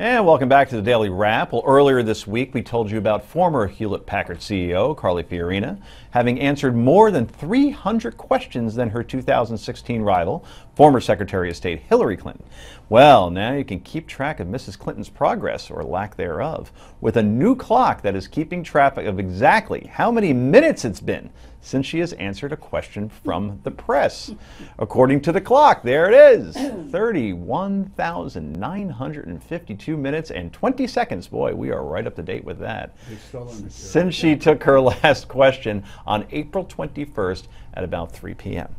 And welcome back to the Daily Wrap. Well, earlier this week, we told you about former Hewlett-Packard CEO Carly Fiorina having answered more than 300 questions than her 2016 rival, former Secretary of State Hillary Clinton. Well, now you can keep track of Mrs. Clinton's progress, or lack thereof, with a new clock that is keeping track of exactly how many minutes it's been since she has answered a question from the press. According to the clock, there it is, 31,952 minutes and 20 seconds. Boy, we are right up to date with that. Since she took her last question on April 21st at about 3 p.m.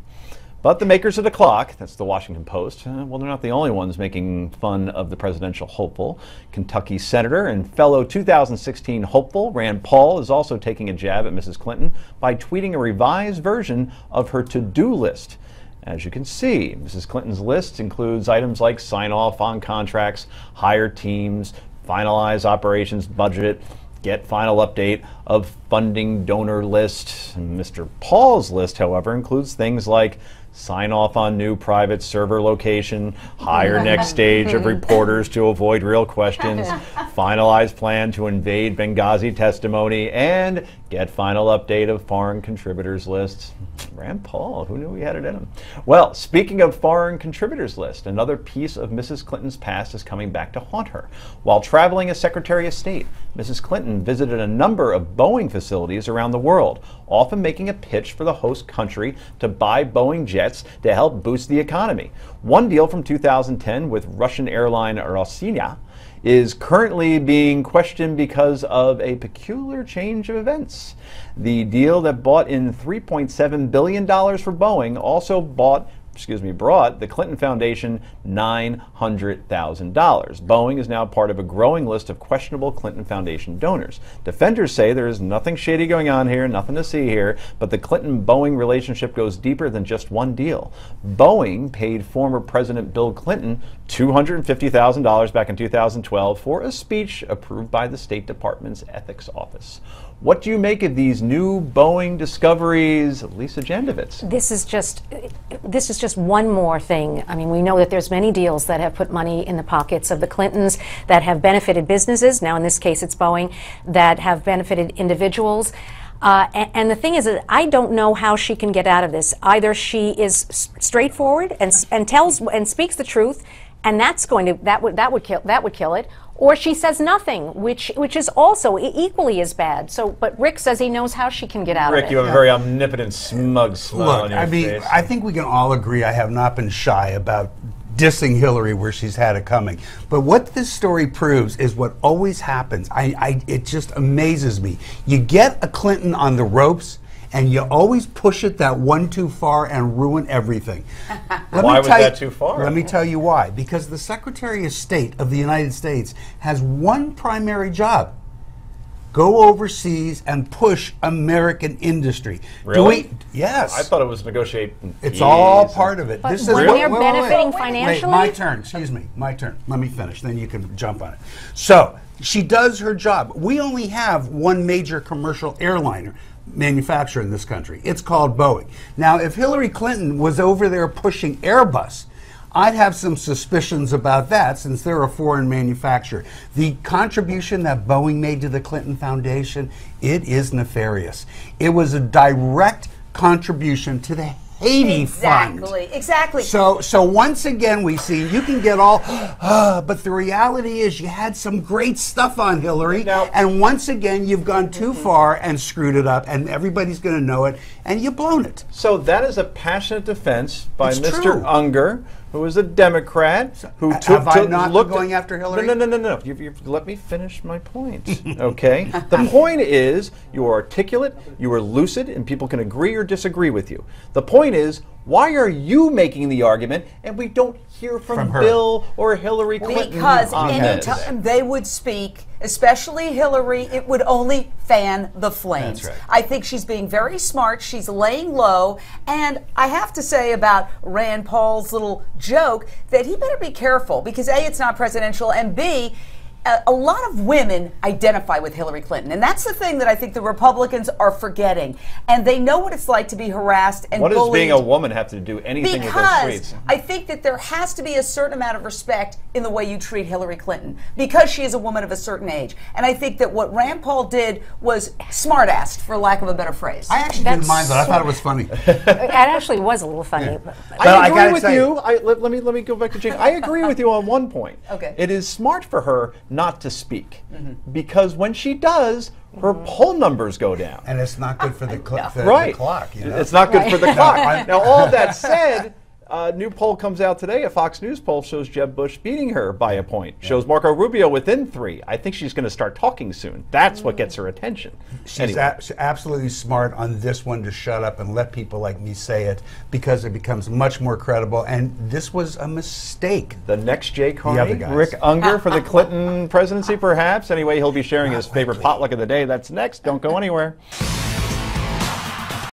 But the makers of the clock, that's the Washington Post, well, they're not the only ones making fun of the presidential hopeful. Kentucky Senator and fellow 2016 hopeful Rand Paul is also taking a jab at Mrs. Clinton by tweeting a revised version of her to-do list. As you can see, Mrs. Clinton's list includes items like sign off on contracts, hire teams, finalize operations budget, get final update of funding donor list. And Mr. Paul's list, however, includes things like sign off on new private server location, hire next stage of reporters to avoid real questions, finalize plan to invade Benghazi testimony, and get final update of foreign contributors lists. Rand Paul, who knew he had it in him? Well, speaking of foreign contributors list, another piece of Mrs. Clinton's past is coming back to haunt her. While traveling as Secretary of State, Mrs. Clinton visited a number of Boeing facilities around the world, often making a pitch for the host country to buy Boeing jets to help boost the economy. One deal from 2010 with Russian airline Rossiya is currently being questioned because of a peculiar change of events. The deal that brought in $3.7 billion for Boeing also brought the Clinton Foundation $900,000. Boeing is now part of a growing list of questionable Clinton Foundation donors. Defenders say there is nothing shady going on here, nothing to see here, but the Clinton-Boeing relationship goes deeper than just one deal. Boeing paid former President Bill Clinton $250,000 back in 2012 for a speech approved by the State Department's Ethics Office. What do you make of these new Boeing discoveries, Lisa Jandovitz? This is just one more thing. I mean, we know that there's many deals that have put money in the pockets of the Clintons that have benefited businesses. Now, in this case, it's Boeing, that have benefited individuals. And the thing is that I don't know how she can get out of this. Either she is straightforward and speaks the truth, and that would kill it. Or she says nothing, which is also equally as bad. So, but Rick says he knows how she can get out of it. Rick, you have a very omnipotent, smug smile on your face. I think we can all agree I have not been shy about dissing Hillary where she's had it coming. But what this story proves is what always happens. It just amazes me. You get a Clinton on the ropes, and you always push it that one too far and ruin everything. Why was that too far? Let me tell you why. Because the Secretary of State of the United States has one primary job: go overseas and push American industry. Really? Yes. I thought it was negotiate. It's all part of it. But when they're benefiting financially? My turn, excuse me, my turn. Let me finish, then you can jump on it. So, she does her job. We only have one major commercial airliner manufacturer in this country. It's called Boeing. Now, if Hillary Clinton was over there pushing Airbus, I'd have some suspicions about that, since they're a foreign manufacturer. The contribution that Boeing made to the Clinton Foundation, it is nefarious. It was a direct contribution to the Haiti Fund. Exactly. So once again, we see you can get all, but the reality is you had some great stuff on Hillary, and once again you've gone too far and screwed it up, and everybody's going to know it, and you've blown it. So that is a passionate defense by Mr. Unger, who is a Democrat, who have I not been going after Hillary? No. You let me finish my point, okay? The point is, you are articulate, you are lucid, and people can agree or disagree with you. The point is, why are you making the argument and we don't hear from Bill or Hillary Clinton? Because anytime they would speak, especially Hillary, it would only fan the flames. That's right. I think she's being very smart. She's laying low. And I have to say about Rand Paul's little joke that he better be careful, because A, it's not presidential, and B, a lot of women identify with Hillary Clinton, and that's the thing that I think the Republicans are forgetting. And they know what it's like to be harassed and bullied. What does being a woman have to do anything with those tweets? I think that there has to be a certain amount of respect in the way you treat Hillary Clinton, because she is a woman of a certain age. And I think that what Rand Paul did was smart-assed, for lack of a better phrase. I actually didn't mind that. I thought it was funny. It actually was a little funny. Yeah. I agree with you. Let me go back to Jake. I agree with you on one point. Okay. It is smart for her not to speak, because when she does, her poll numbers go down. And it's not good for the, Right. the clock. You know? It's not good for the clock. Now, all that said, a new poll comes out today. A Fox News poll shows Jeb Bush beating her by a point. Shows Marco Rubio within 3. I think she's going to start talking soon. That's what gets her attention. She's absolutely smart on this one to shut up and let people like me say it, because it becomes much more credible. And this was a mistake. The next Jay other Carney, guys. Rick Unger for the Clinton presidency, perhaps. Anyway, he'll be sharing his favorite potluck of the day. That's next. Don't go anywhere.